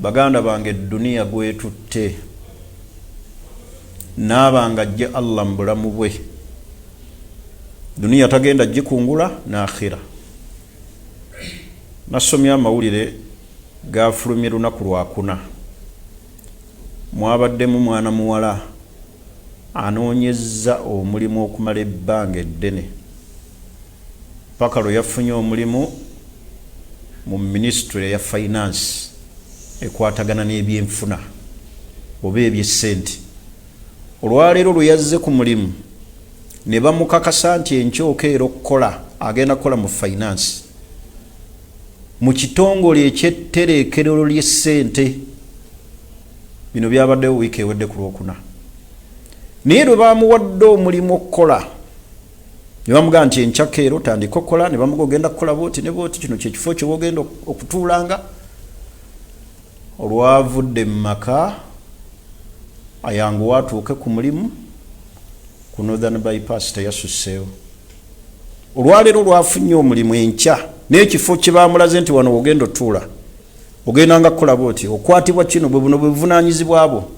baganda bange dunia gwetutte nabanga ajje Allah mbulamu bwe dunia tagenda jikungula na akhira. Nasomya amawulire gafulumye lunaku lwakuna mwabaddemu mwana muwala anoonyezza omulimu okumala ebbanga eddene paka lwe yafunye omulimu mu ministry ya finance ekwatagana n'ebyenfuna oba ebyessente. Olwaleero lwe yazze ku mulimu ne bamukakasa nti enkyokeera okukola agenda kukola mu finance mu kitongole ekyettereekerero ly'essente. Bino byabaddewo wiiki ewedde ku Lwokuna. Naye lwe bamuwadde omulimu okukola ne bamugamba nti enkyakeero tandika okukola, ne bamuga ogenda kukola booti ne booti, kino kyekifo kye wogenda okutuulanga. Olwavudde mu maka ayanguwa atuuke ku mulimu ku Northern Bypass teyasusseewo. Olwaleero lwafunye omulimu enkya n'ekifo kye bamulaze nti wano ogenda otuula ogenda nga kukola booti okwatibwa kino bwe buno bwe buvunaanyizibwa bwo.